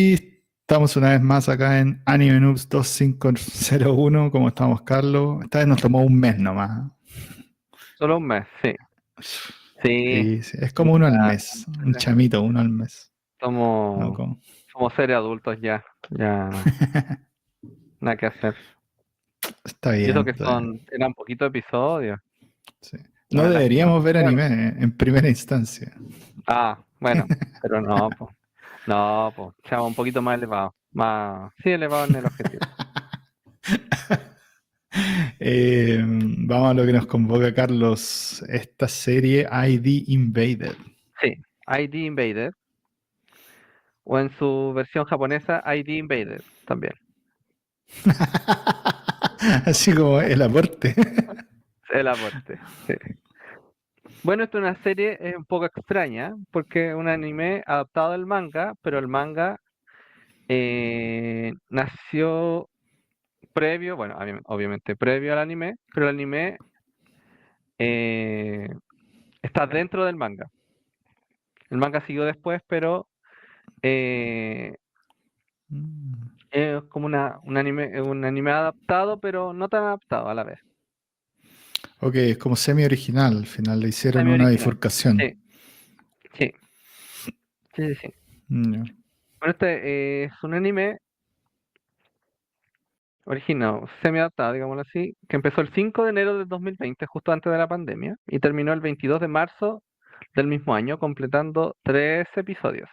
Estamos una vez más acá en Anime Noobs 2501, como estamos, Carlos. Esta vez nos tomó un mes nomás. Solo un mes, sí. Sí, Sí, es como uno al mes, un ya chamito, uno al mes. No, somos, como... somos seres adultos ya nada que hacer. Está Y eso bien, que está bien. eran poquitos episodios, Sí. No una lástima. deberíamos ver Bueno, anime en primera instancia. bueno, pero no, pues, seamos un poquito más elevados, sí elevados en el objetivo. Vamos a lo que nos convoca, Carlos. Esta serie ID Invaded. Sí, ID Invader, o en su versión japonesa, ID Invader también. Así como el aporte. El aporte, sí. Bueno, esto es una serie un poco extraña, porque es un anime adaptado del manga, pero el manga nació previo, bueno, obviamente previo al anime, pero el anime eh, está dentro del manga. El manga siguió después, pero eh, es como un anime adaptado, pero no tan adaptado a la vez. Ok, es como semi-original. Al final le hicieron Semi una original. bifurcación. Sí, sí, sí, sí, sí. Ya. Bueno, este es un anime original, semi adaptado, digámoslo así, que empezó el 5 de enero del 2020, justo antes de la pandemia, y terminó el 22 de marzo del mismo año, completando 3 episodios.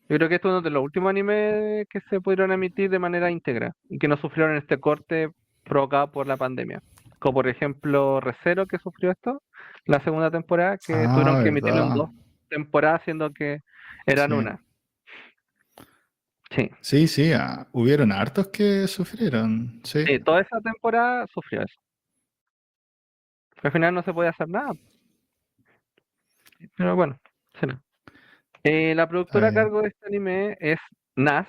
Yo creo que esto es uno de los últimos animes que se pudieron emitir de manera íntegra y que no sufrieron este corte provocado por la pandemia. Como por ejemplo Re:Zero, que sufrió esto, la segunda temporada, que tuvieron Ah, que emitirlo en verdad. 2 temporadas, siendo que eran Sí. una. Sí, Sí, sí, hubieron hartos que sufrieron. Sí. sí, toda esa temporada sufrió eso. Al final no se podía hacer nada, pero bueno, será. La Está productora a bien. cargo de este anime es NAS,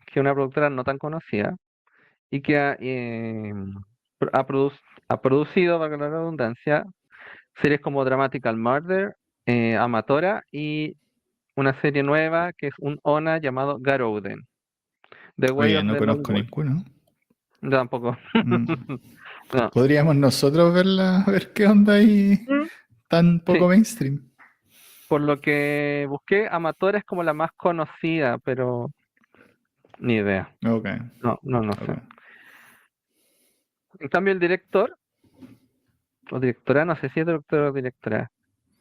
que es una productora no tan conocida y que ha produc- ha producido, para la redundancia, series como Dramatical Murder, Amatora y una serie nueva que es un ONA llamado Garouden, The Way Oye, of no the Lone conozco Wolf. ninguno. Yo tampoco. Mm. No. Podríamos nosotros verla, a ver qué onda ahí Mm, tan Sí, poco mainstream. por lo que busqué, Amatora es como la más conocida, pero ni idea. Ok, No ok. sé. En cambio, el director, o directora, no sé si es director o directora,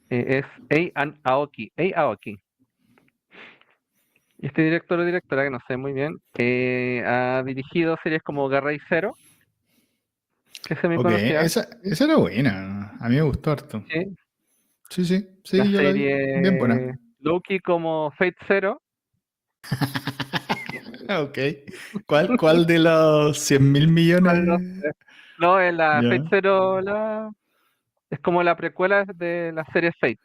es Ei Aoki. Y este director o directora, que no sé muy bien, ha dirigido series como Garra y Cero, que es semi Ok, conocida, esa era buena. A mí me gustó harto. ¿sí? Sí, sí, La sí, yo la vi. Bien buena. serie Loki como Fate Zero. Ok. ¿Cuál de los 100.000 ¿Cuál no millones? sé? No, es la Fate Ya. Zero, es como la precuela de la serie Fate.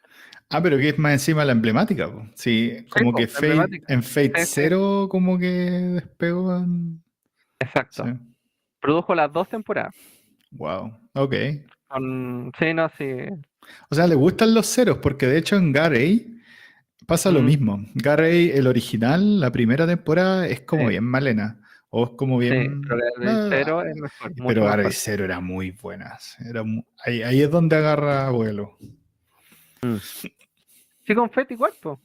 Ah, pero que es más encima la emblemática, po. Sí, Sí, como po, que Fate, emblemática. en Fate Sí, sí, Zero como que despegó. Sí. exacto. Produjo las 2 temporadas. Wow. Ok. Sí, no, sí. O sea, le gustan los ceros, porque de hecho en Garey pasa lo Mm, mismo. Garey, el original, la primera temporada, es como sí, bien malena. O es como sí, pero bien. la de Zero es mejor, mucho Pero Garey mejor. Zero era muy buena. Ahí es donde agarra vuelo. Mm. Sí, con Fate igual, pues.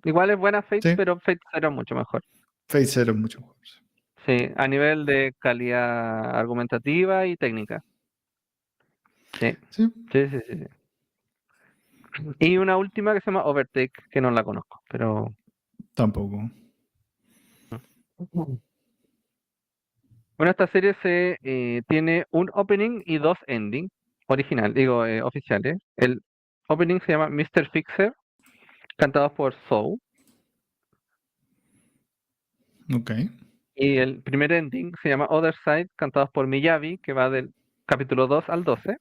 Igual es buena Fate, Sí, pero Fate Zero es mucho mejor. Fate Zero es mucho mejor. Sí, a nivel de calidad argumentativa y técnica. Sí, Sí, sí. Y una última que se llama Overtake, que no la conozco, pero... tampoco. Ujú. Bueno, esta serie tiene un opening y 2 endings oficiales. El opening se llama Mr. Fixer, cantado por Soul. Ok. Y el primer ending se llama Other Side, cantado por Miyavi, que va del capítulo 2 al 12.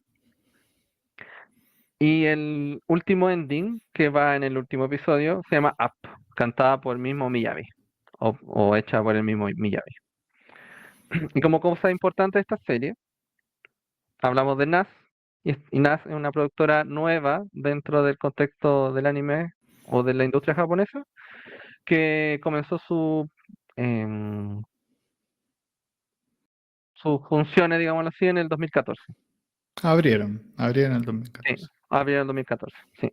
Y el último ending, que va en el último episodio, se llama Up, cantada por el mismo Miyavi, o hecha por el mismo Miyavi. Y como cosa importante de esta serie, hablamos de NAS, y NAS es una productora nueva dentro del contexto del anime o de la industria japonesa, que comenzó sus funciones, digámoslo así, en el 2014. Abrieron el Sí, 2014. abril del 2014, sí.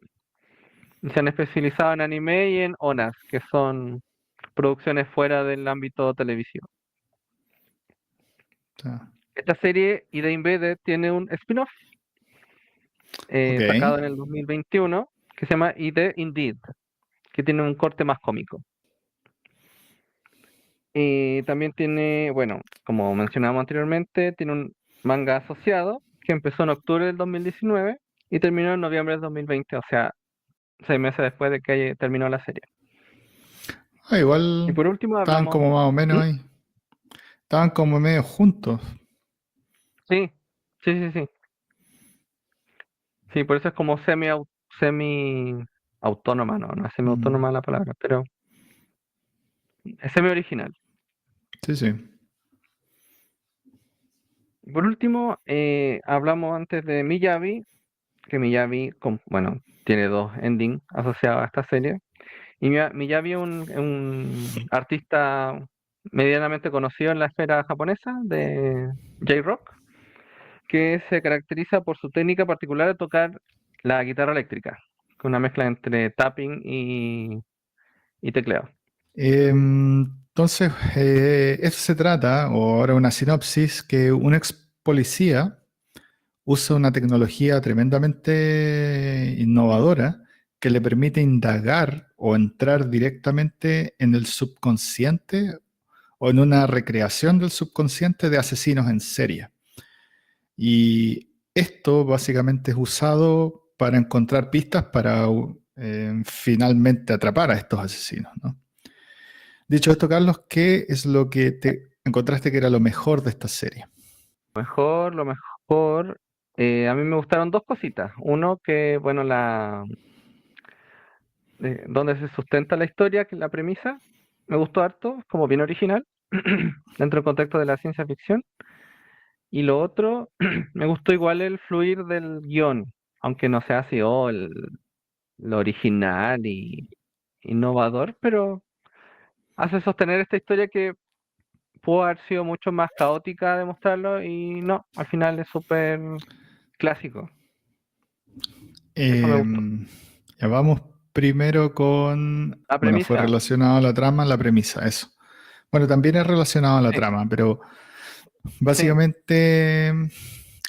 Y se han especializado en anime y en ONAS, que son producciones fuera del ámbito televisivo. O sea, Esta serie, Ida Embedded, tiene un spin-off ok. sacado en el 2021 que se llama Ida Indeed, que tiene un corte más cómico. Y también tiene, bueno, como mencionábamos anteriormente, tiene un manga asociado que empezó en octubre del 2019 y terminó en noviembre del 2020, o sea, 6 meses después de que terminó la serie. Y Igual por último estaban hablamos. como más o ¿Mm? menos ahí. Estaban como medio juntos. Sí, sí, sí, sí. Sí, por eso es como semi autónoma, no es semi Mm, autónoma la palabra, pero es semi original. sí, sí. Por último, hablamos antes de Miyavi, que Miyavi, bueno, tiene dos endings asociados a esta serie. Y Miyavi es un artista medianamente conocido en la esfera japonesa de J-Rock, que se caracteriza por su técnica particular de tocar la guitarra eléctrica, con una mezcla entre tapping y tecleo. Entonces, eso se trata, o ahora una sinopsis, que un ex policía usa una tecnología tremendamente innovadora que le permite indagar o entrar directamente en el subconsciente o en una recreación del subconsciente de asesinos en serie. Y esto básicamente es usado para encontrar pistas para finalmente atrapar a estos asesinos, ¿no? Dicho esto, Carlos, ¿qué es lo que te encontraste que era lo mejor de esta serie? Lo mejor, a mí me gustaron dos cositas. Uno que, bueno, donde se sustenta la historia, que es la premisa, me gustó harto, es como bien original, dentro del contexto de la ciencia ficción. Y lo otro, me gustó igual el fluir del guión, aunque no sea así, lo original y innovador, pero hace sostener esta historia que pudo haber sido mucho más caótica de mostrarlo y no, al final es súper clásico. Eso me Eh, gustó. ya vamos primero con, La bueno, fue premisa, relacionado a la trama, la premisa, eso. Bueno, también es relacionado a la sí, trama, pero sí, básicamente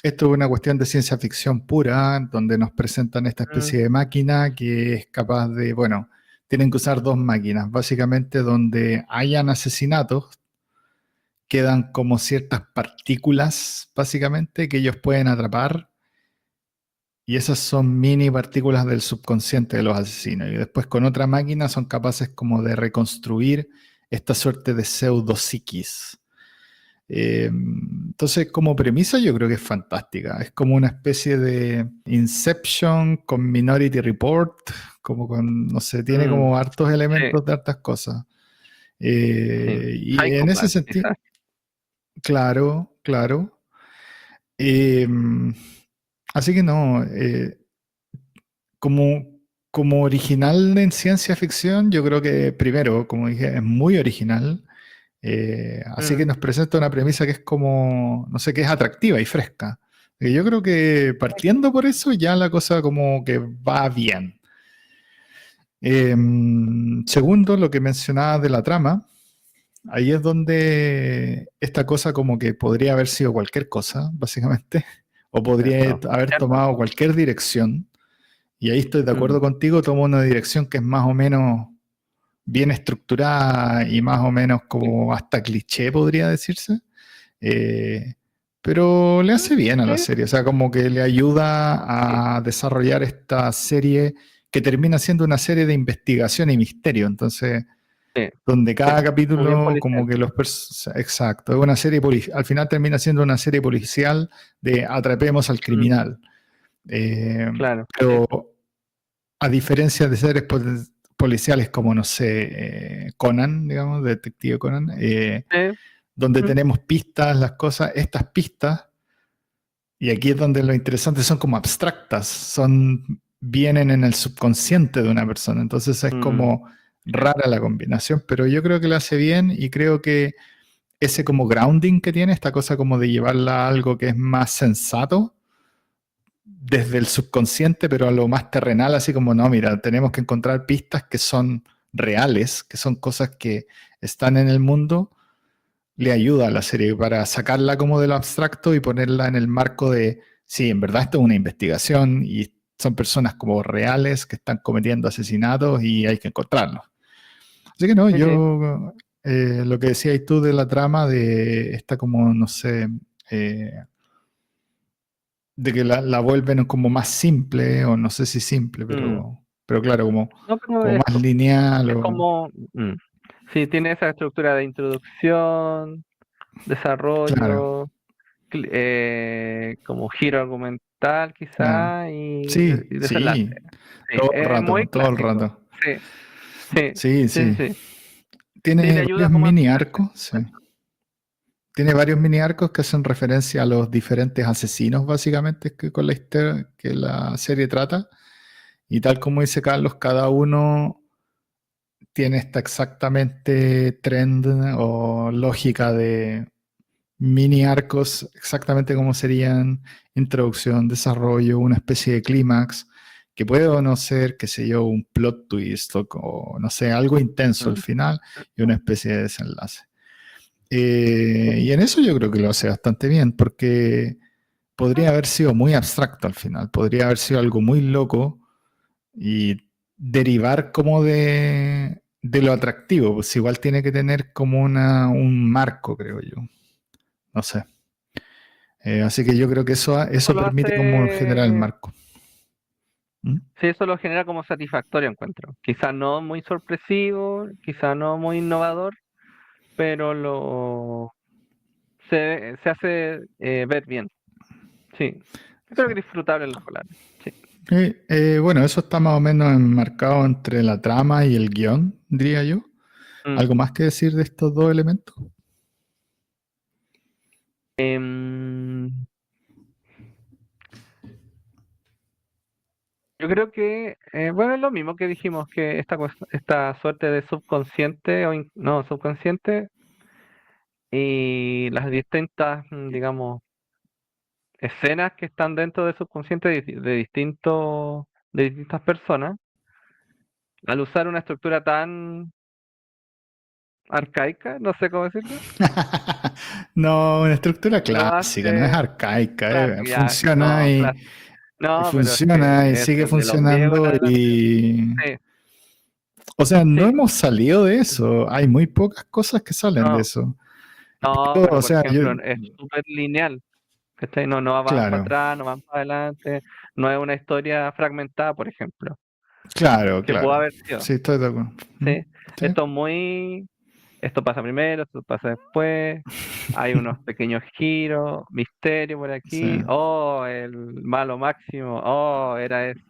esto es una cuestión de ciencia ficción pura, donde nos presentan esta mm, especie de máquina que es capaz de, bueno, tienen que usar dos máquinas, básicamente donde hayan asesinatos, quedan como ciertas partículas, básicamente, que ellos pueden atrapar. Y esas son mini partículas del subconsciente de los asesinos. Y después con otra máquina son capaces como de reconstruir esta suerte de pseudopsiquis. Entonces, como premisa, yo creo que es fantástica. Es como una especie de Inception con Minority Report, como con, no sé, tiene mm, como hartos sí, elementos de hartas cosas. sí. Y en ese Psychopath, sentido, quizás. claro, claro. Eh, Así que no, como, como original en ciencia ficción, yo creo que primero, como dije, es muy original. Así que Mm, nos presenta una premisa que es como, no sé, que es atractiva y fresca. Yo creo que partiendo por eso ya la cosa como que va bien. Segundo, lo que mencionaba de la trama, ahí es donde esta cosa como que podría haber sido cualquier cosa, básicamente, o podría cierto, haber cierto. tomado cualquier dirección. Y ahí estoy de Mm, acuerdo contigo, toma una dirección que es más o menos bien estructurada y más o menos sí, como hasta cliché, podría decirse. Eh, pero le hace bien a la sí, serie, o sea, como que le sí, ayuda a desarrollar esta serie que termina siendo una serie de investigación y misterio. Entonces, sí, donde sí, cada como bien capítulo, como policial. que exacto, es una serie, al final termina siendo una serie policial de atrapemos al Mm, criminal. Eh, claro, sí, pero a diferencia de series policiales como, no sé, Conan, digamos, Detective Conan, sí, donde mm, tenemos pistas, las cosas, estas pistas, y aquí es donde lo interesante son como abstractas, vienen en el subconsciente de una persona, entonces es mm, como rara la combinación, pero yo creo que la hace bien y creo que ese como grounding que tiene, esta cosa como de llevarla a algo que es más sensato, desde el subconsciente, pero a lo más terrenal, así como, no, mira, tenemos que encontrar pistas que son reales, que son cosas que están en el mundo, le ayuda a la serie para sacarla como de lo abstracto y ponerla en el marco de, sí, en verdad esto es una investigación y son personas como reales que están cometiendo asesinatos y hay que encontrarlos. Así que no, Sí, sí. yo lo que decías tú de la trama, de esta como, no sé, de que la vuelven como más simple, o no sé si simple, Mm. pero claro, como, No, pero como más lineal, es o como, sí, tiene esa estructura de introducción, claro, desarrollo, como giro argumental claro. quizá Sí, y desenlace. sí, Sí, todo el es muy rato, todo el clásico. rato. Sí, sí, Sí, sí, sí. sí. Sí, le Tiene ayuda varios como a mini entenderse, arcos, sí. encuentro. Tiene varios mini arcos que hacen referencia a los diferentes asesinos, básicamente, que con la historia que la serie trata. Y tal como dice Carlos, cada uno tiene esta exactamente trend o lógica de mini arcos, exactamente como serían introducción, desarrollo, una especie de clímax, que puede o no ser, qué sé yo, un plot twist o no sé, algo intenso al Mm. final y una especie de desenlace. Y en eso yo creo que lo hace bastante bien, porque podría haber sido muy abstracto al final, podría haber sido algo muy loco y derivar como de lo atractivo, pues igual tiene que tener como un marco, creo yo. No sé. Así que yo creo que Eso eso lo permite como generar el hace, marco. ¿Mm? sí, eso lo genera como satisfactorio, encuentro. Quizá no muy sorpresivo, quizá no muy innovador, pero se hace ver bien. Sí, yo creo Sí. que disfrutable en la palabra. Sí. Bueno, eso está más o menos enmarcado entre la trama y el guión, diría yo. Mm. ¿Algo más que decir de estos dos elementos? Em, yo creo que, bueno, es lo mismo que dijimos, que esta suerte de subconsciente no, subconsciente y las distintas, digamos, escenas que están dentro del subconsciente de distintas personas, al usar una estructura tan arcaica, no sé cómo decirlo, No, una estructura lo clásica, no es hace, arcaica, claro, ya, funciona no, y no, pero es funciona y que es sigue desde los griegos en funcionando adelante. Sí, o sea, no sí, hemos salido de eso, hay muy pocas cosas que salen de no, eso. no, pero O por sea, yo, ejemplo, es súper lineal, ¿cachai? No, no van para claro, atrás, no van para adelante, no es una historia fragmentada, por ejemplo, claro, que pudo claro, haber sido, sí, estoy de acuerdo. ¿Mm? ¿sí? Sí, Esto es muy, esto pasa primero, esto pasa después, hay unos pequeños giros, misterio por sí, aquí, oh, el malo máximo, oh, era ese,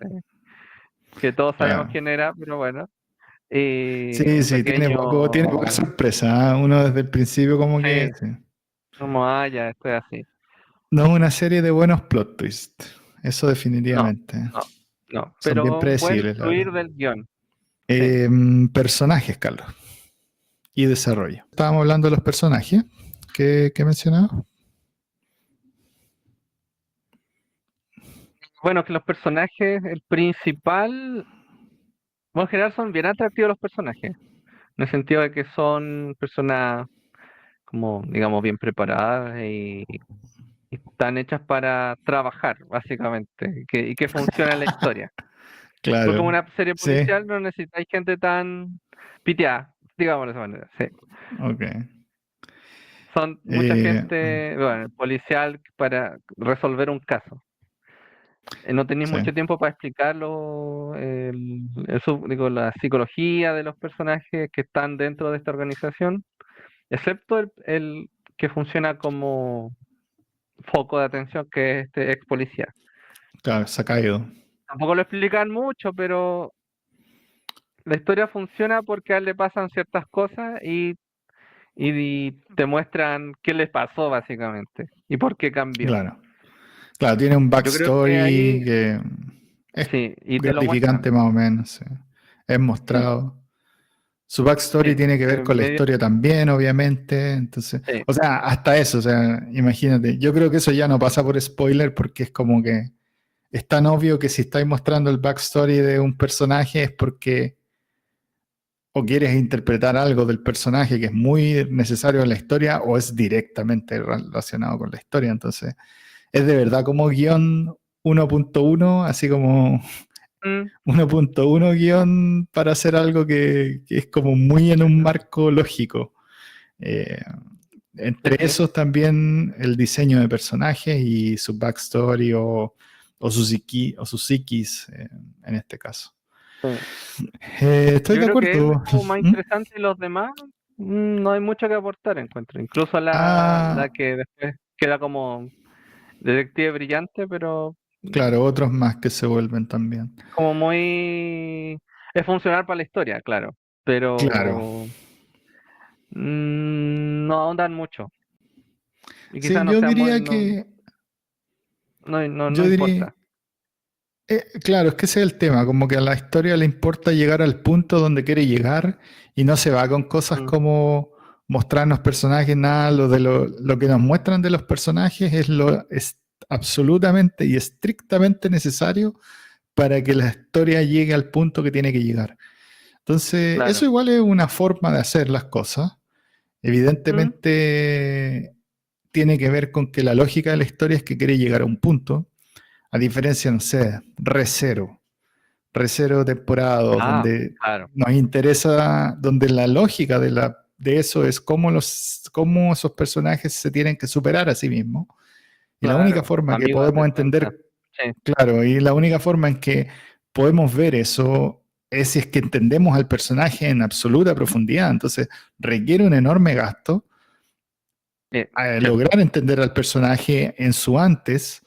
que todos sabemos claro. quién era, pero bueno, y Sí, un sí, pequeño, tiene poca sorpresa, ¿ah? Uno desde el principio como que, sí, sí. como, ah, ya, esto es así. No es una serie de buenos plot twists, eso No, definitivamente. no, no, Son bien pero un buen predecibles, la verdad. fluir del guión, sí. Personajes, Carlos, y desarrollo. Estábamos hablando de los personajes que mencionaba. Bueno, que los personajes, el principal, bueno, en general son bien atractivos los personajes, en el sentido de que son personas como, digamos, bien preparadas y están hechas para trabajar, básicamente, y que funcione la historia. Porque como Claro, una serie sí, policial no necesitáis gente tan piteada, digámoslo de esa manera, sí. ok. Son mucha Eh, gente, bueno, policial para resolver un caso. No tenéis sí, mucho tiempo para explicarlo, digo, la psicología de los personajes que están dentro de esta organización, excepto el que funciona como foco de atención, que es este ex policía. claro, se ha caído. Tampoco lo explican mucho, pero la historia funciona porque a él le pasan ciertas cosas y te muestran qué le pasó básicamente y por qué cambió. Claro, claro, tiene un Yo creo que ahí, backstory que es sí, y te lo muestran. gratificante más o menos, sí. Es Sí, mostrado. Su backstory Sí, tiene que ver con la medio, historia también, obviamente. Entonces, sí. o sea, hasta eso, o sea, imagínate. Yo creo que eso ya no pasa por spoiler porque es como que es tan obvio que si estáis mostrando el backstory de un personaje es porque o quieres interpretar algo del personaje que es muy necesario en la historia o es directamente relacionado con la historia. Entonces, es de verdad como guión 1.1, así como Mm, 1.1 guión para hacer algo que es como muy en un marco lógico. Eh, sí, entre sí, esos también el diseño de personajes y su backstory o su psiquis en este caso. sí. Estoy Yo de creo que eso es acuerdo. como más ¿Mm? interesante y los demás no hay mucho que aportar, encuentro. Incluso la Ah, que después queda como detective brillante, pero claro, otros más que se vuelven también. como muy... Es funcional para la historia, claro, Claro. pero no ahondan mucho y quizás Sí, no sea muy... No, no yo diría, importa. claro, es que ese es el tema, como que a la historia le importa llegar al punto donde quiere llegar y no se va con cosas Mm, como mostrarnos personajes, nada, lo que nos muestran de los personajes es absolutamente y estrictamente necesario para que la historia llegue al punto que tiene que llegar. Entonces, eso claro. igual es una forma de hacer las cosas. Mm, Evidentemente tiene que ver con que la lógica de la historia es que quiere llegar a un punto, a diferencia, no sé, Recero temporadas, ah, donde claro, nos interesa, donde la lógica de eso es cómo esos personajes se tienen que superar a sí mismos. Y la única claro. forma que Amigo, podemos date cuenta. entender, Sí, claro, y la única forma en que podemos ver eso es si es que entendemos al personaje en absoluta profundidad. Entonces, requiere un enorme gasto a sí, lograr entender al personaje en su antes,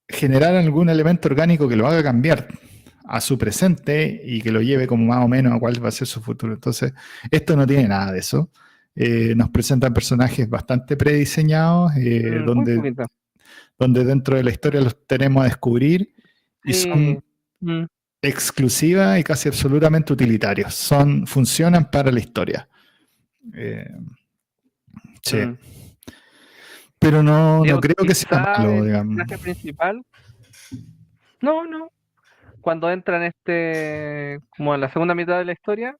generar algún elemento orgánico que lo haga cambiar a su presente y que lo lleve como más o menos a cuál va a ser su futuro. Entonces, esto no tiene nada de eso. Nos presentan personajes bastante prediseñados, muy poquito. donde dentro de la historia los tenemos a descubrir y Sí. son Mm, exclusivas y casi absolutamente utilitarios. Funcionan para la historia. Eh, sí. mm. Pero no Digo, creo que sea quizá malo, el digamos. personaje principal, no, no, cuando entra en como en la segunda mitad de la historia,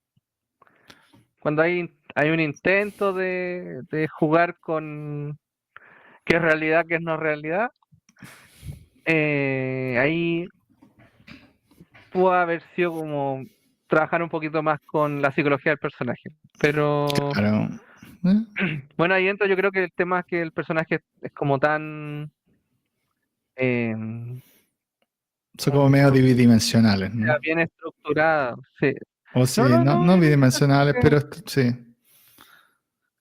cuando hay un intento de jugar con qué es realidad, qué es no realidad, ahí pudo haber sido como trabajar un poquito más con la psicología del personaje. Pero Claro. Eh, bueno, ahí entra, yo creo que el tema es que el personaje es como tan, em, Son ¿cómo como medio decirlo? bidimensionales, Sea ¿no? bien estructurada, sí. O No, sí, no, no, no no bidimensional, sino bidimensionales, que pero sí.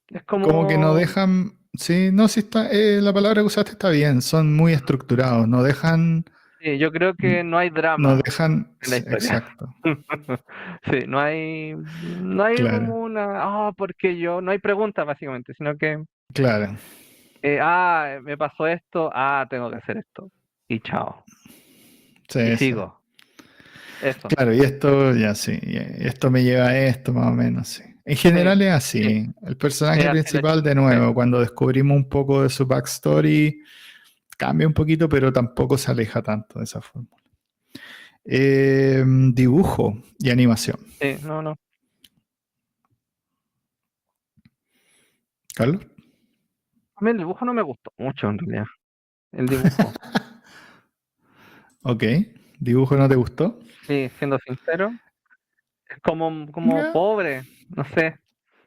es Como que no como, dejan. Sí, no, sí está. La palabra que usaste está bien. Son muy estructurados. No dejan. sí, yo creo que no hay No drama dejan. en la Sí, historia. exacto. Sí, no hay Claro, como porque yo, no hay preguntas básicamente, sino que, claro. me pasó esto, tengo que hacer esto. Y chao. Y Sí, sí. sigo. Eso. Claro, y esto ya sí. Y esto me lleva a esto, más o menos, sí. En Sí, general es sí, así. El personaje así la principal, de sí. nuevo, cuando descubrimos un poco de su backstory, cambia un poquito, pero tampoco se aleja tanto de esa forma. Dibujo y animación. Sí, no, no. Carlos. A mí el dibujo no me gustó mucho en realidad. El dibujo. Ok. ¿Dibujo no te gustó? Sí, siendo sincero. Es como Ya. pobre, no sé.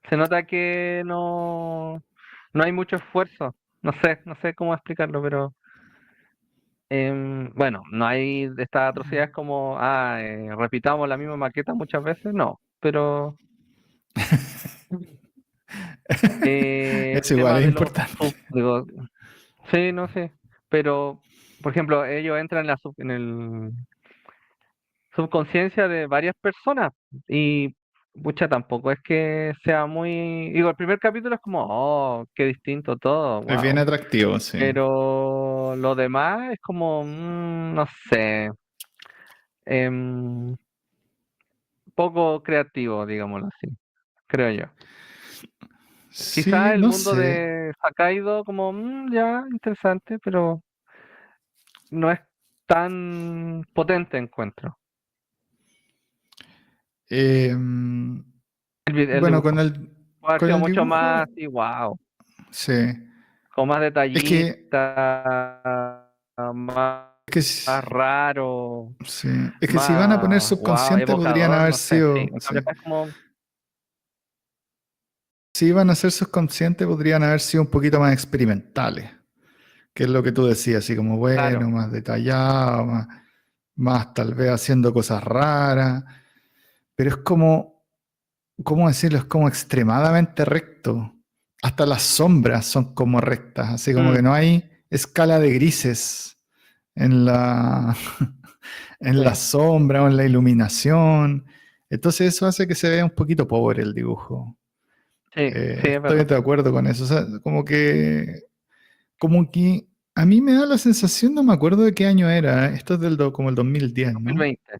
Se nota que no hay mucho esfuerzo. No sé cómo explicarlo, pero bueno, no hay de estas atrocidades como, repitamos la misma maqueta muchas veces, no, pero el Eso igual tema es de los importante. digo, sí, no sé, pero por ejemplo, ellos entran en el subconsciencia de varias personas y pucha, tampoco es que sea muy, digo, el primer capítulo es como, oh, qué distinto todo, Es bien wow, atractivo, sí. pero lo demás es como, no sé, em, poco creativo, digámoslo así, creo yo. Sí, Quizá el no mundo sé. de Hokkaido como ya interesante, pero no es tan potente encuentro. Em, El bueno, dibujo. Puede haber con sido el mucho más dibujo, así, wow, sí. con más Es que, detallista, más, es que, más s- raro, sí. Es que si van a poner más wow, subconsciente podrían evocador, haber no sé, sí. sido, En sí. cambio acá es como, Si iban a ser subconscientes podrían haber sido un poquito más experimentales, que es lo que tú decías, así como bueno, claro, más detallado, más tal vez haciendo cosas raras, pero es como, ¿cómo decirlo? Es como extremadamente recto. Hasta las sombras son como rectas, así como que mm, no hay escala de grises en la, en la sí, sombra o en la iluminación. Entonces eso hace que se vea un poquito pobre el dibujo. sí, sí, es Estoy verdad. de acuerdo con eso. O sea, como que a mí me da la sensación, no me acuerdo de qué año era. Esto es como el 2010, ¿no? 2020,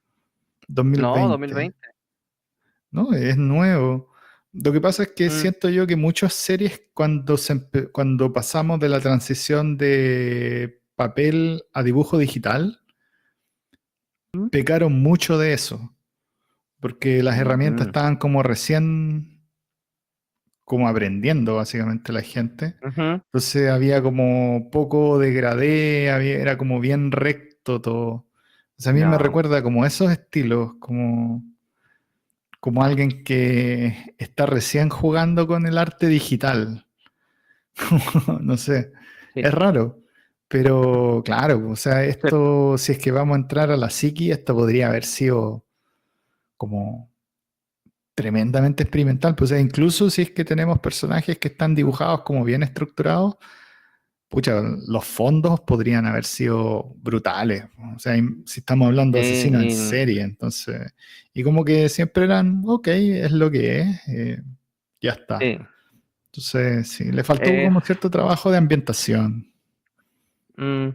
no, 2020. 2020. ¿No? Es nuevo. Lo que pasa es que Mm, siento yo que muchas series cuando pasamos de la transición de papel a dibujo digital, mm, pecaron mucho de eso, porque las herramientas mm, estaban como recién, como aprendiendo básicamente la gente. ujú, Entonces había como poco degradé, era como bien recto todo. O sea, a mí me ya, recuerda como esos estilos, como alguien que está recién jugando con el arte digital. No sé, sí, es raro. Pero claro, o sea, cierto. esto, si es que vamos a entrar a la psiqui, esto podría haber sido como tremendamente experimental. Pues, o sea, incluso si es que tenemos personajes que están Mm, dibujados como bien estructurados, pucha, los fondos podrían haber sido brutales. O sea, si estamos hablando sí, de asesinos en serie, entonces, y como que siempre eran, ok, es lo que es, ya está. sí, Entonces, sí, le faltó es, como cierto trabajo de ambientación. mm,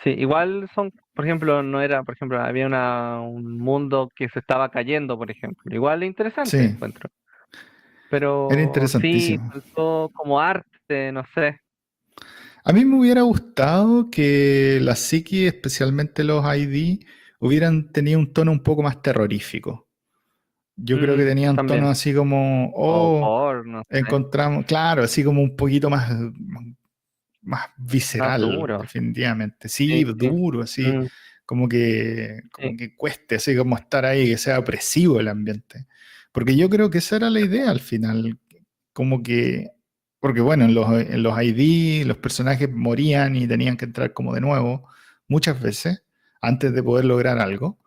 sí, igual son, por ejemplo, no era, por ejemplo, había un mundo que se estaba cayendo, por ejemplo. Igual interesante Sí, encuentro, era pero sí, interesantísimo. faltó como arte, no sé. A mí me hubiera gustado que la psiqui, especialmente los ID, hubieran tenido un tono un poco más terrorífico. Yo creo que tenían tonos También. así como, O oh, gore, no sé. encontramos, claro, así como un poquito más Más visceral, duro. definitivamente. Sí, Sí, sí. duro, así, Mm, como sí. que cueste, así como estar ahí, que sea opresivo el ambiente. Porque yo creo que esa era la idea al final, como que, porque bueno, en los ID los personajes morían y tenían que entrar como de nuevo muchas veces antes de poder lograr algo.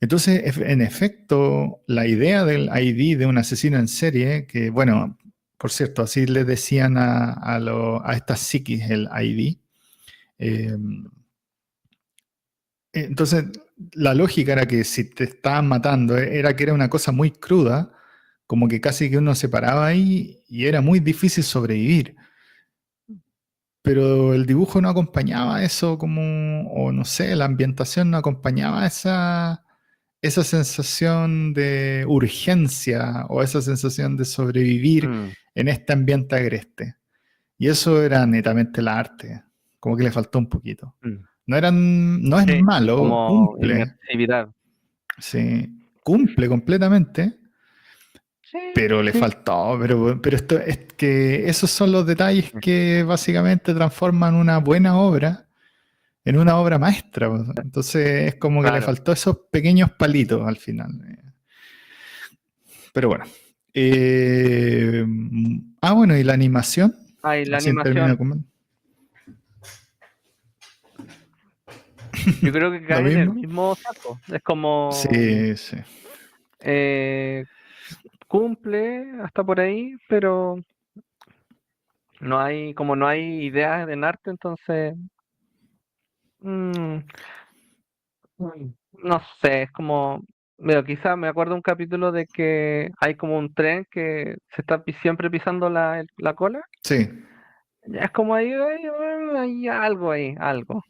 Entonces, en efecto, la idea del ID de un asesino en serie, que bueno, por cierto, así le decían a estas psiquis el ID. eh, entonces, la lógica era que si te estaban matando, era que era una cosa muy cruda, como que casi que uno se paraba ahí y era muy difícil sobrevivir. Pero el dibujo no acompañaba eso como, o no sé, la ambientación no acompañaba esa sensación de urgencia o esa sensación de sobrevivir Mm, en este ambiente agreste. Y eso era netamente el arte, como que le faltó un poquito. mm. No es Sí, malo, como cumple, inmersividad. sí, cumple completamente, Sí, pero le sí. faltó, pero esto es que esos son los detalles que básicamente transforman una buena obra en una obra maestra. Pues. Entonces es como que le Claro. faltó esos pequeños palitos al final. Pero bueno. Eh, bueno, y la animación, Ah, y la así en términos animación. como Yo creo que lo cae en el mismo. mismo saco. Es como Sí, sí. eh, cumple hasta por ahí, pero no hay, como no hay ideas en arte, entonces mm, no sé, es como, mira, quizá me acuerdo un capítulo de que hay como un tren que se está siempre pisando la cola. Sí. Ya es como ahí, hay algo ahí, algo.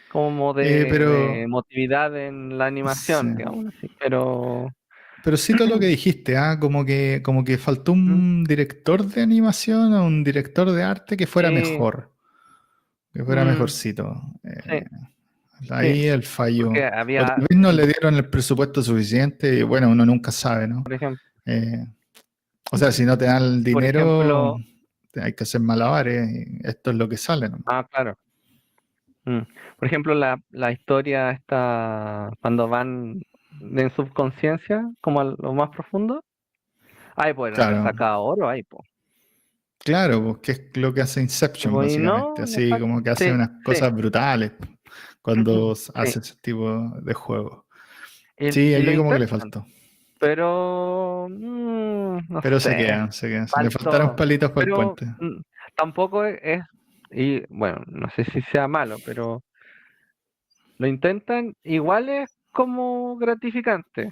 como de Pero emotividad en la sí. animación, digamos así. Pero Pero sí todo lo que dijiste, como que faltó mm, un director de animación o un director de arte que fuera sí, mejor, que fuera mm, mejorcito. sí, sí, Ahí el porque fallo. O había, tal vez no le dieron el presupuesto suficiente y bueno, uno nunca sabe, ¿no? por ejemplo, Eh, o sea, si no te dan el por dinero, ejemplo, hay que hacer malabares y esto es lo que sale, ¿no? claro. mm, Por ejemplo, la historia está cuando van en subconsciencia, como a lo más profundo, ahí pueden haber Claro, sacado oro, ahí, pues. claro, pues que es lo que hace Inception, Y básicamente. no, no Así como que hace sí, unas sí, cosas brutales cuando sí. hace ese tipo de juego. Y, Sí, y lo aquí como que le intentan, faltó. pero no Pero sé, se quedan. Le faltaron faltó. palitos para el Pero puente. tampoco y bueno, no sé si sea malo, pero lo intentan, igual es como gratificante.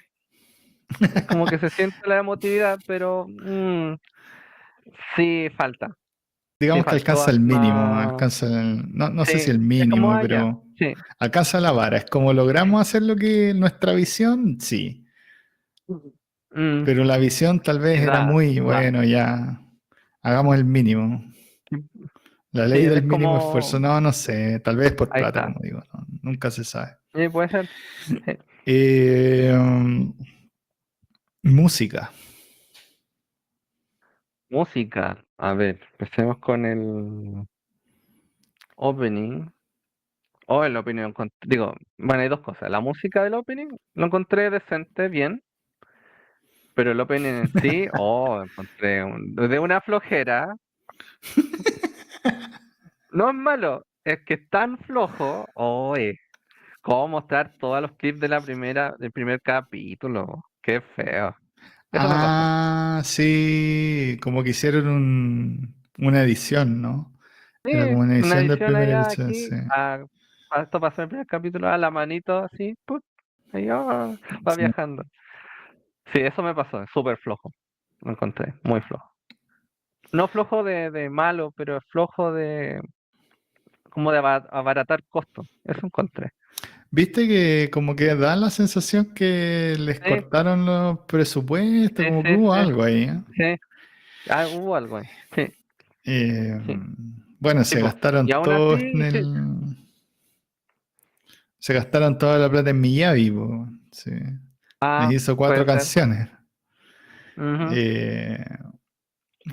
Es como que se siente la emotividad, pero sí falta, sí Digamos que faltó alcanza el mínimo, más. no, no sé si Sí, el es como mínimo, allá, pero sí. alcanza la vara. Es como logramos hacer lo que nuestra visión, sí. Mm, Pero la visión tal vez y era muy, da. bueno, ya hagamos el mínimo. La Sí, ley del es mínimo como, esfuerzo, no, no sé, tal vez por ahí plata, está. como digo, nunca se sabe. Sí, puede ser. Sí. Eh, um, música. Música, a ver, empecemos con el opening. O el opening, digo, bueno, hay dos cosas. La música del opening lo encontré decente, bien, pero el opening en sí, encontré de una flojera. No es malo, es que es tan flojo, cómo mostrar todos los clips de del primer capítulo. Qué feo. Eso me pasó. Ah, sí, como que hicieron una edición, ¿no? Sí, Era como una una edición del edición primer allá, episodio, aquí, sí. esto pasó en el primer capítulo, a la manito así, ¡put! Ahí va Sí. viajando. Sí, eso me pasó, es súper flojo. Lo encontré, muy flojo. No flojo de malo, pero es flojo de como de abaratar costos. Eso encontré. Viste que como que da la sensación que les Sí, cortaron los presupuestos, sí, como que sí, hubo sí, algo ahí, ¿eh? sí. Hubo algo ahí. Sí, Eh, sí, bueno, sí, po. Y aún así, sí. Se gastaron toda la plata en Miyavi, po, sí. Les hizo Puede cuatro ser. canciones. Ujú. Eh,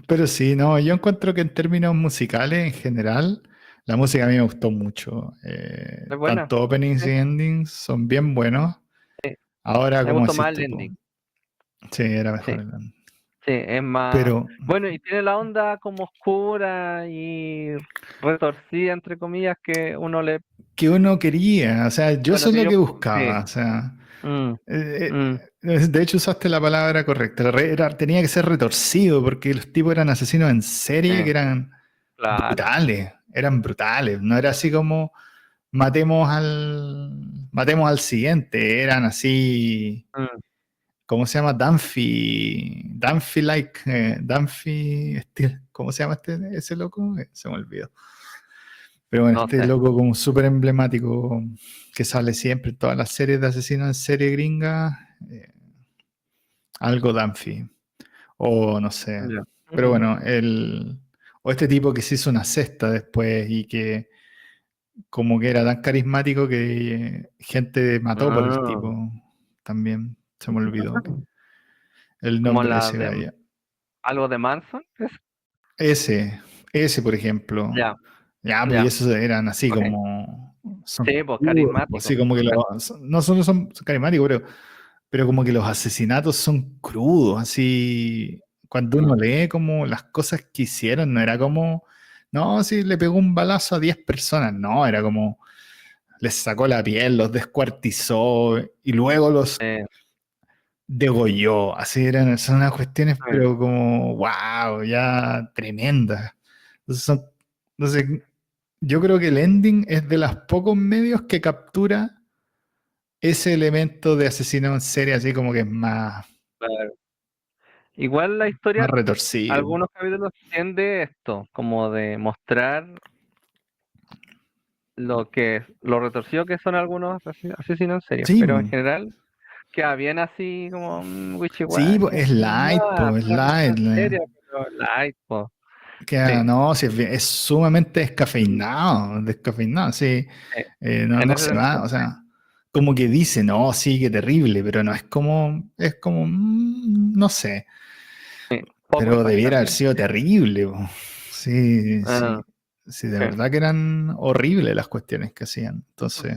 pero sí, no, yo encuentro que en términos musicales en general, la música a mí me gustó mucho. Es buena. Tanto openings Sí, y endings son bien buenos. sí. Ahora, Me como gustó más decís el tú, po, ending. sí, era mejor Sí, el ending. sí, es más. Pero Bueno, y tiene la onda como oscura y retorcida, entre comillas, que uno le. que uno quería, o sea, yo eso Bueno, es que lo yo. que Sí. buscaba, o sea, Mm, eh, mm, de hecho usaste la palabra correcta, tenía que ser retorcido porque los tipos eran asesinos en serie que claro. eran brutales, no era así como matemos al siguiente, eran así, Mm, ¿cómo se llama? Dunphy-like, Dunphy, ¿cómo se llama ese loco? Se me olvidó. Pero bueno, no este sé. loco como súper emblemático que sale siempre en todas las series de asesinos en serie gringa, algo Dunphy, o no sé. Ya. Pero Ujú. bueno, o este tipo que se hizo una cesta después y que como que era tan carismático que gente mató por el Ah, tipo también. Se me olvidó el como nombre de la ese de gallo. algo de Manson. Ese, ese por ejemplo. Ya, Ya, pues y ya. esos eran así Ok. como, son Sí, pues puros, así carismático. como que no solo son carismáticos, pero como que los asesinatos son crudos, así, cuando uno Mm, lee como las cosas que hicieron, no era como, no, si le pegó un balazo a 10 personas, no, era como, les sacó la piel, los descuartizó y luego los eh, degolló, así son unas cuestiones, eh, pero como, wow, ya tremendas. Entonces, yo creo que el ending es de los pocos medios que captura ese elemento de asesino en serie, así como que es claro. Igual la más historia, retorcido. algunos capítulos tiende esto, como de mostrar lo retorcido que son algunos asesinos en serio, Sí, pero po. en general queda bien así como Sí, po, wichiwachi, es así, light, ah, po, es pero no light. tan seria, pero light, po. Sí, No, sí, es sumamente descafeinado, descafeinado, sí. sí, No, en no ese se va, sentido, o sea, como que dice, no, sí, qué terrible, pero no es como, no sé, sí, poco pero debiera haber impactante. sido terrible, po. Sí, Ah, sí, sí, de sí, verdad que eran horribles las cuestiones que hacían. Entonces,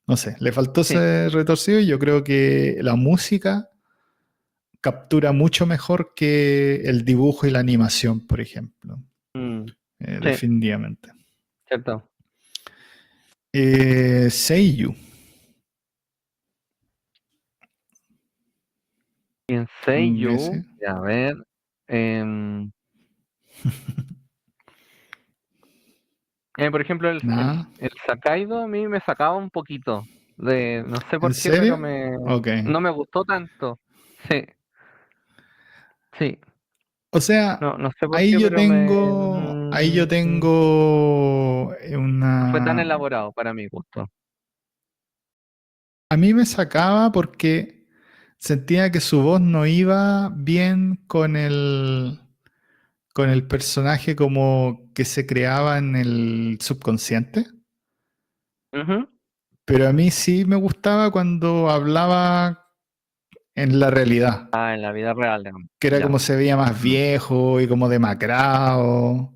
no sé, le faltó sí, ese retorcido y yo creo que la música captura mucho mejor que el dibujo y la animación, por ejemplo. mm, sí, Definitivamente. cierto. Seiyu. Y en Ese. Seiyu, a ver, em, por ejemplo, Nada. el Sakaido a mí me sacaba un poquito no sé ¿En por qué, pero serio? Ok. no me gustó tanto. Sí, sí, O sea, no sé por qué, pero ahí yo tengo no fue tan una. elaborado para mi gusto. A mí me sacaba porque sentía que su voz no iba bien con el personaje como que se creaba en el subconsciente. Ujú. Pero a mí sí me gustaba cuando hablaba en la realidad, Ah, en la vida real, digamos. que era Ya. como se veía más Mm, viejo y como demacrado.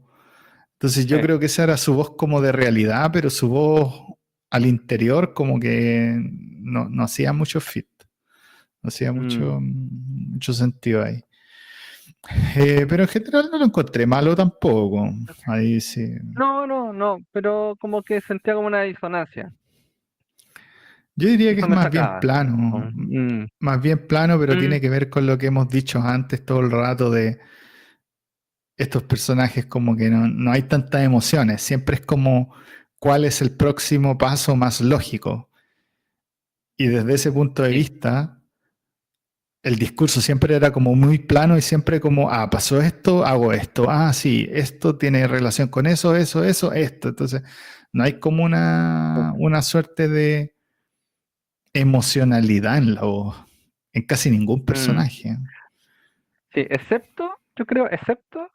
Entonces sí. yo creo que esa era su voz como de realidad, pero su voz al interior como que no hacía mucho fit, no hacía Mm. mucho sentido ahí. Pero en general no lo encontré malo tampoco. Ahí sí. No, no, no, pero como que sentía como una disonancia. Yo diría que Eso es me sacaba. más bien plano, pero Mm, tiene que ver con lo que hemos dicho antes todo el rato de estos personajes como que no hay tantas emociones, siempre es como cuál es el próximo paso más lógico. Y desde ese punto de sí. vista, el discurso siempre era como muy plano y siempre como, ah, pasó esto, hago esto, ah, sí, esto tiene relación con eso, esto. Entonces, no hay como una suerte de emocionalidad en la voz, en casi ningún Mm, personaje. sí, yo creo, excepto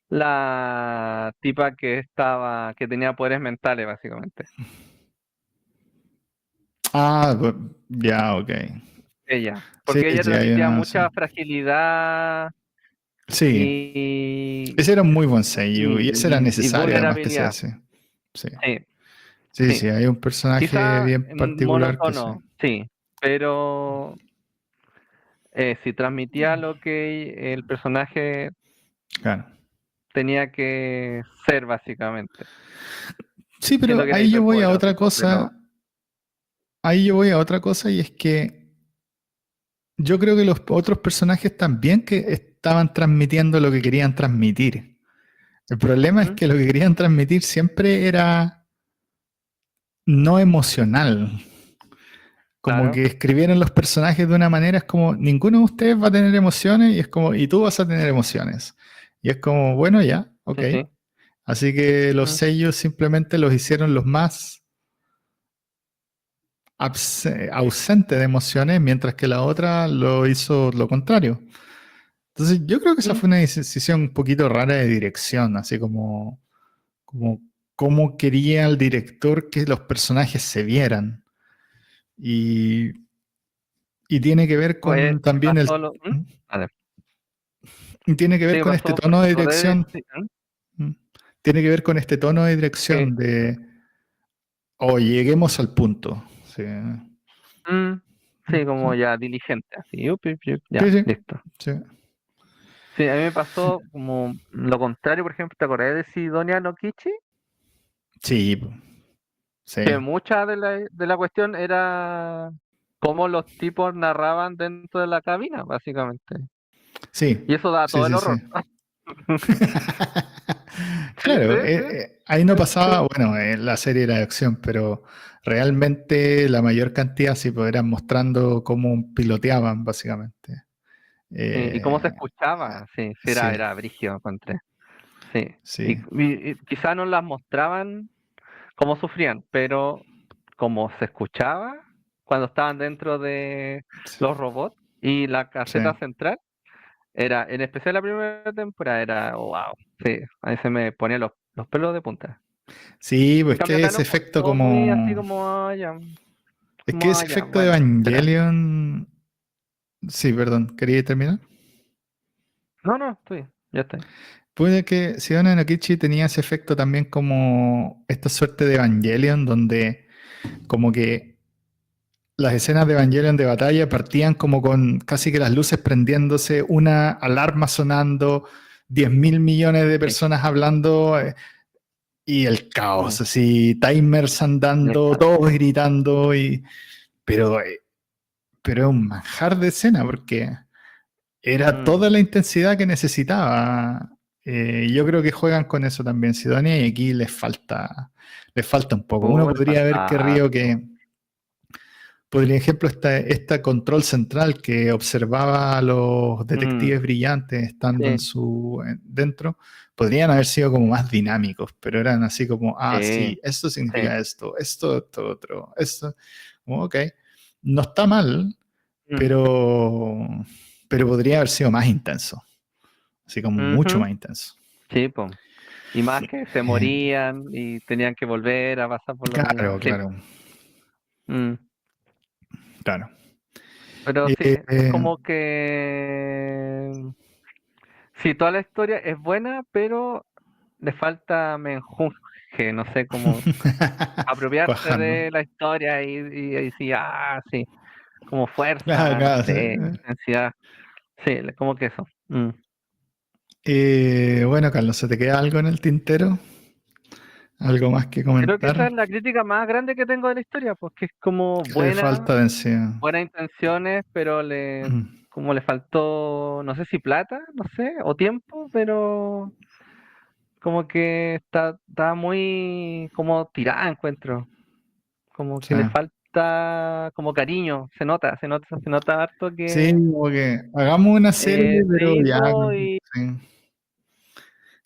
la tipa que tenía poderes mentales, básicamente. Ah, ya, ok. Ella. Sí, Porque ella sí, hay transmitía una, sí. mucha fragilidad Sí, y, ese era un muy buen seiyuu y ese era y necesario además que sea vulnerabilidad. ese. Sí, Sí, sí, sí. sí, hay un personaje Quizá bien particular que sí. monótono, sí, pero si transmitía lo que el personaje Claro. tenía que ser, básicamente. Sí, Siendo pero que era hiperpoderoso, pero... ahí yo voy a otra cosa y es que yo creo que los otros personajes también que estaban transmitiendo lo que querían transmitir. El problema es Ujú, que lo que querían transmitir siempre era no emocional. Como claro, que escribieron los personajes de una manera, es como, ninguno de ustedes va a tener emociones y es como, y tú vas a tener emociones. Y es como, bueno, ya, ok. sí, sí. Así que los Mm, sellos simplemente los hicieron los más ausentes de emociones, mientras que la otra lo hizo lo contrario. Entonces yo creo que esa mm, fue una decisión un poquito rara de dirección, así como cómo quería el director que los personajes se vieran. Y, y tiene que ver pues con también pasó lo... ¿Mm? A ver, y tiene que ver sí, con este pasó tono de porque podés dirección. decir... ¿Mm? Tiene que ver con este tono de Que, dirección de, o lleguemos al punto. Sí, mm, sí, como ya diligente, así, ya, sí, sí. listo. Sí, Sí, a mí me pasó como lo contrario, por ejemplo, ¿te acordás de Sidonia no Kichi? sí, sí, Que mucha de la cuestión era cómo los tipos narraban dentro de la cabina, básicamente. Y sí, eso da sí, todo el sí, sí. horror. Sí, sí, Claro, sí, ahí no sí. pasaba, bueno, la serie era de acción, pero realmente la mayor cantidad sí pues, eran mostrando cómo piloteaban, básicamente. Sí, y cómo se Eh, escuchaba, sí, sí, sí, era brígido, encontré. Sí, sí, y quizá no las mostraban cómo sufrían, pero como se escuchaba cuando estaban dentro de Sí, los robots y la sí. caseta central, era, en especial la primera temporada, era wow, sí, ahí se me ponían los pelos de punta. Sí, En pues cambio que acá ese no, pues, efecto todo muy así como... como, ya, Es que como, ese ya, efecto de bueno, será. Evangelion... Sí, perdón, ¿quería terminar? No, no, estoy bien, ya estoy. Puede que Sidonia no Kichi tenía ese efecto también como esta suerte de Evangelion, donde como que las escenas de Evangelion de batalla partían como con casi que las luces prendiéndose, una alarma sonando, 10.000 millones de Sí. personas hablando y el Mm, caos, así, timers andando, exacto. todos gritando, pero, pero es un manjar de escena porque era Mm, toda la intensidad que necesitaba. Yo creo que juegan con eso también, Sidonia, y aquí les falta un poco. Uno le podría haber falta querido harto. que, por ejemplo, esta control central que observaba a los Mm, detectives brillantes estando sí, dentro, podrían haber sido como más dinámicos, pero eran así como, ah, sí, sí, esto sí. significa esto, otro, esto. Como, ok, no está mal, Mm, pero, pero podría haber sido más intenso, así como mucho ujú, más intenso. sí, po. Y más que se Eh, morían y tenían que volver a pasar por lo mismo. claro, Sí. claro, Mm, claro. pero Eh, sí, es eh, como que sí, toda la historia es buena, pero le falta menjunje, no sé cómo apropiarse Cuajarlo. de la historia y decir, ah, sí, como Claro, fuerza, no claro, sé, intensidad. Sí, como que eso. Mm. bueno, Carlos, ¿se te queda algo en el tintero? ¿Algo más que Creo que esa comentar? es la crítica más grande que tengo de la historia, porque es como ¿Qué le falta de densidad? buenas intenciones, pero como le faltó, no sé si plata, no sé, o tiempo, pero como que está muy como tirada, encuentro, como Sí, que le falta como cariño, se nota harto sí, que como que hagamos una serie, se pero ya, hizo y sí.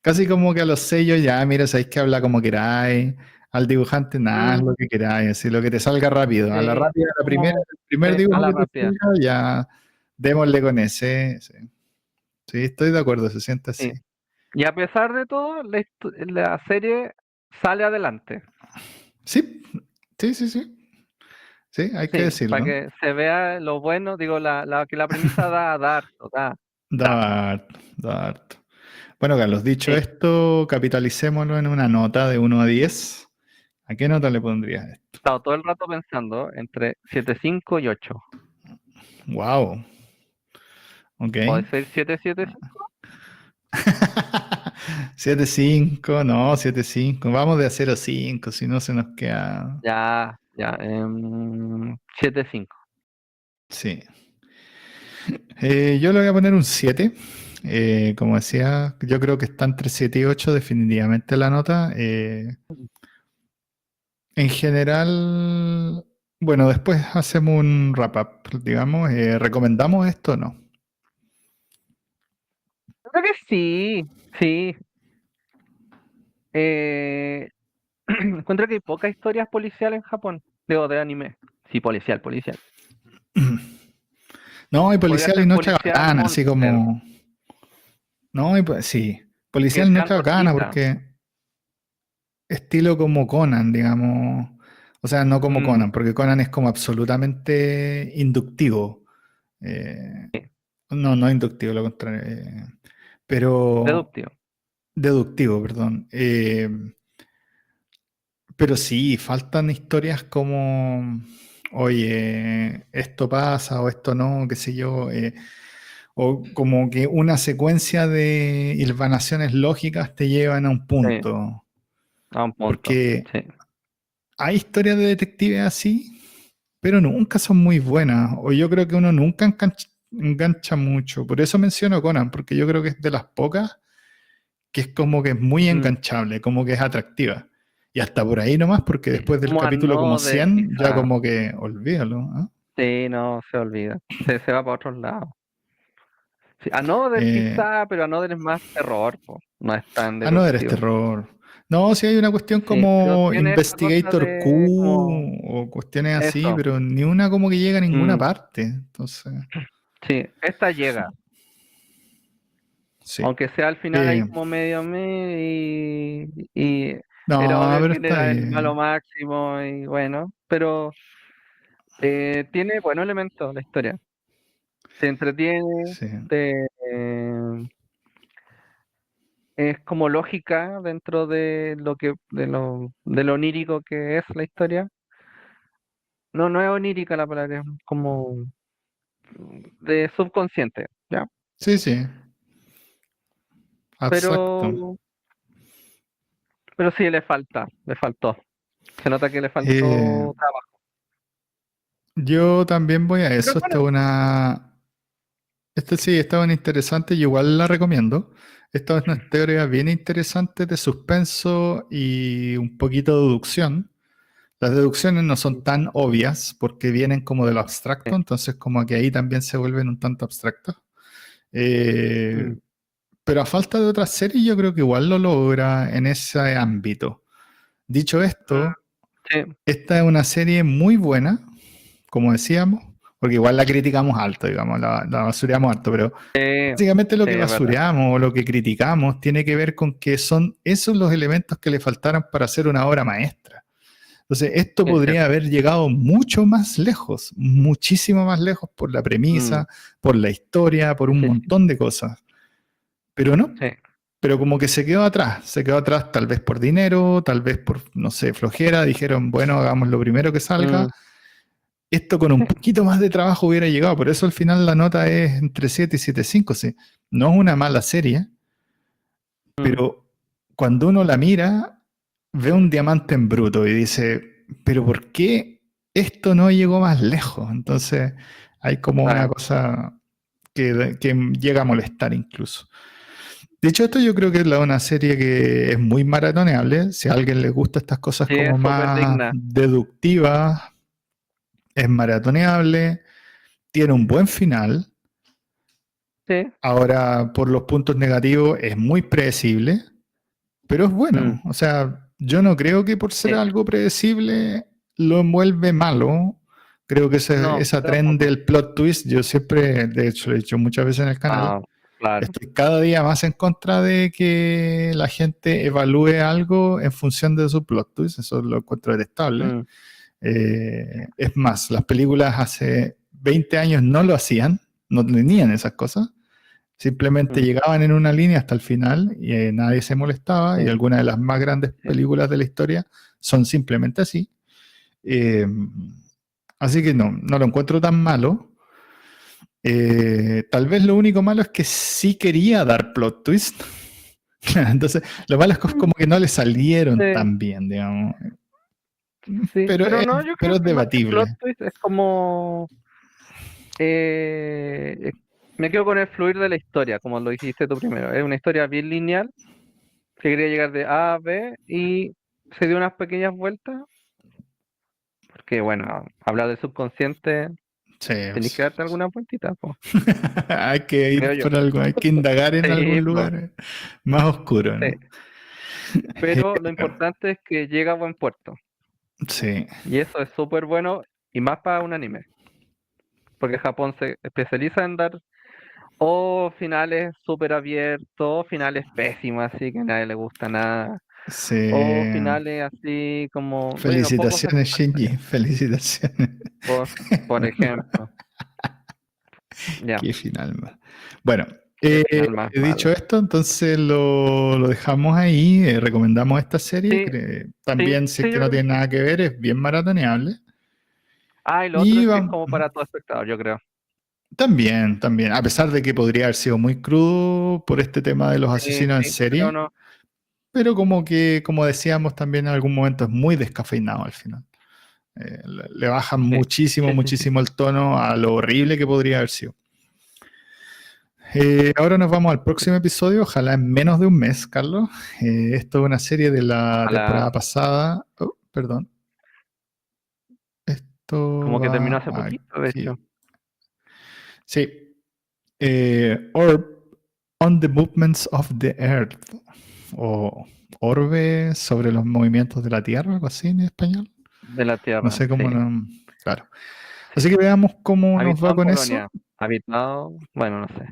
Casi como que a los sellos ya, mira, sabéis que habla como queráis, al dibujante nada, haz mm, lo que queráis, así lo que te salga rápido, a la sí, rápida, la primera, como el primer a dibujo la que te rápida, salga, ya démosle con ese, sí. Sí, estoy de acuerdo, se siente así. sí. Y a pesar de todo, la serie sale adelante. Sí, sí, sí, sí, sí, hay que Sí, para decirlo. que se vea lo bueno, digo, que la premisa da harto, da. Da harto, da harto. Bueno, Carlos, dicho Sí, esto, capitalicémoslo en una nota de 1 a 10. ¿A qué nota le pondrías he esto? estado todo el rato pensando entre 7,5 y 8. Wow, ok. ¿Puede ser 7,75? 7,5, no, 7,5. Vamos de a 0,5, si no se nos queda. Ya, ya, 7,5. Sí. Yo le voy a poner un 7. Como decía, yo creo que está entre 7 y 8 definitivamente la nota. En general, bueno, después hacemos un wrap-up, digamos. ¿Recomendamos esto o no? Creo que sí, sí. Eh, encuentro que hay pocas historias policiales en Japón. Digo, de anime. Sí, policial, policial. No, hay Podría policial y ser noche policial bacana, así monster, como... No, sí. que Policial y sean noche bacana, cortitas. porque estilo como Conan, digamos. O sea, no como Mm, Conan, porque Conan es como absolutamente inductivo. Eh, no, no inductivo, lo contrario. Pero deductivo. deductivo, perdón. Pero sí, faltan historias como, oye, esto pasa o esto no, qué sé yo. O como que una secuencia de hilvanaciones lógicas te llevan a un Sí, punto. a un punto. Porque Sí. hay historias de detectives así, pero nunca son muy buenas. O yo creo que uno nunca engancha mucho. Por eso menciono Conan, porque yo creo que es de las pocas que es como que es muy Mm, enganchable, como que es atractiva. Y hasta por ahí nomás, porque sí. después del Como capítulo como Another, 100 ya quizá. como que olvídalo. ¿Ah? Sí, no, se olvida. Se va para otros lados. Sí, Another Eh, quizá, pero Another es más terror, po. No es tan no eres deductivo. terror. No, sí hay una cuestión Sí, pero como tiene esta cosa Investigator de como Q o cuestiones así, eso. pero ni una como que llega a ninguna mm, parte. Entonces, sí, esta llega. sí. Aunque sea al final ahí Eh, como medio y era no, obvio pero quién está era el malo bien. máximo y bueno, pero tiene buenos elementos la historia. Te entretiene, Sí, te, es como lógica dentro de lo que de lo onírico que es la historia. No, no es onírica la palabra, es como de subconsciente, ¿ya? sí, sí, abstracto. Pero, pero sí le faltó. Se nota que le Eh, faltó trabajo. yo también voy a Pero eso. bueno, Esta sí, esta es una interesante y igual la recomiendo. Esta es una teoría bien interesante de suspenso y un poquito de deducción. Las deducciones no son tan obvias porque vienen como de lo abstracto, entonces como que ahí también se vuelven un tanto abstractos. Eh, mm, pero a falta de otra serie yo creo que igual lo logra en ese ámbito. Dicho mm, esto, sí, esta es una serie muy buena, como decíamos, porque igual la criticamos alto, digamos, la basureamos alto, pero básicamente lo sí, que es verdad. basureamos o lo que criticamos tiene que ver con que son esos los elementos que le faltaron para hacer una obra maestra. Entonces, esto Es podría cierto. haber llegado mucho más lejos, muchísimo más lejos por la Mm, premisa, por la historia, por un sí, sí, montón de cosas. Pero no, sí. pero como que se quedó atrás tal vez por dinero, tal vez por, no sé, flojera, dijeron, bueno, hagamos lo primero que salga. Mm, Esto con un sí. poquito más de trabajo hubiera llegado, por eso al final la nota es entre 7 y 7,5, sí. No es una mala serie, Mm, pero cuando uno la mira, ve un diamante en bruto y dice, pero ¿por qué esto no llegó más lejos? Entonces hay como una claro. cosa que llega a molestar incluso. De hecho, esto yo creo que es una serie que es muy maratoneable. Si a alguien le gusta estas cosas Sí, es como súper más digna. deductivas, es maratoneable, tiene un buen final. Sí. Ahora, por los puntos negativos, es muy predecible, pero es Mm, bueno. O sea, yo no creo que por ser sí. algo predecible lo envuelve malo. Creo que No, esa trend tampoco. del plot twist, yo siempre, de hecho, lo he dicho muchas veces en el canal, Ah, claro. estoy cada día más en contra de que la gente evalúe algo en función de su plot twist. Eso lo encuentro detestable. Mm, Es más, las películas hace 20 años no lo hacían, no tenían esas cosas. Simplemente mm, llegaban en una línea hasta el final y nadie se molestaba y sí, algunas de las más grandes sí. películas de la historia son simplemente así. Eh, así que no, no lo encuentro tan malo. Tal vez lo único malo es que sí quería dar plot twist. Entonces, lo malo es que Mm, como que no le salieron sí, tan bien, digamos. sí. Pero Pero es, no, yo pero creo es que más que plot debatible. twist es como eh, me quedo con el fluir de la historia, como lo dijiste tú primero. Es una historia bien lineal que quería llegar de A a B y se dio unas pequeñas vueltas, porque bueno, hablar del subconsciente, Sí, tenés que darte alguna vueltita, pues, hay que creo ir yo. por algo, hay que indagar en Sí, algún po, lugar más oscuro, sí. ¿no? Pero lo importante es que llega a buen puerto. Sí, Y eso es súper bueno y más para un anime. Porque Japón se especializa en dar o finales súper abiertos, o finales pésimos, así que a nadie le gusta nada. O sí. finales así como, bueno, poco Felicitaciones, satisfactorios, Shinji, felicitaciones. por, por ejemplo. Ya, Qué final más. Bueno, qué final más malo. dicho esto, entonces lo dejamos ahí. Recomendamos esta serie. Sí, Que sí, también, si es sí, que yo no creo que tiene sí. nada que ver, es bien maratoneable. Ah, y lo otro Y es que es vamos, como para todo espectador, yo creo. también, a pesar de que podría haber sido muy crudo por este tema de los Sí, asesinos en sí, pero serie, no. pero como que, como decíamos también en algún momento, es muy descafeinado al final. Le bajan Sí, muchísimo, sí, sí, sí. muchísimo el tono a lo horrible que podría haber sido. Ahora nos vamos al próximo episodio, ojalá en menos de un mes, Carlos. Esto es una serie de la Ojalá, temporada pasada. Oh, perdón. Esto como que terminó va hace poquito, de hecho. aquí. Sí. Orb on the Movements of the Earth. o orbe sobre los movimientos de la Tierra, algo así en español. De la No Tierra, sé cómo sí, no. Claro. sí. Así que veamos cómo nos va Habitado en con eso. Polonia. Habitado, bueno, no sé.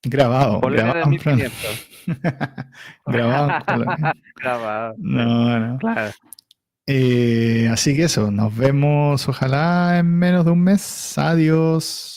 Grabado, Polonia grabado de en plan. 1500. Grabado en Polonia. Grabado, sí, No, no. claro. Así que eso, nos vemos ojalá en menos de un mes. Adiós.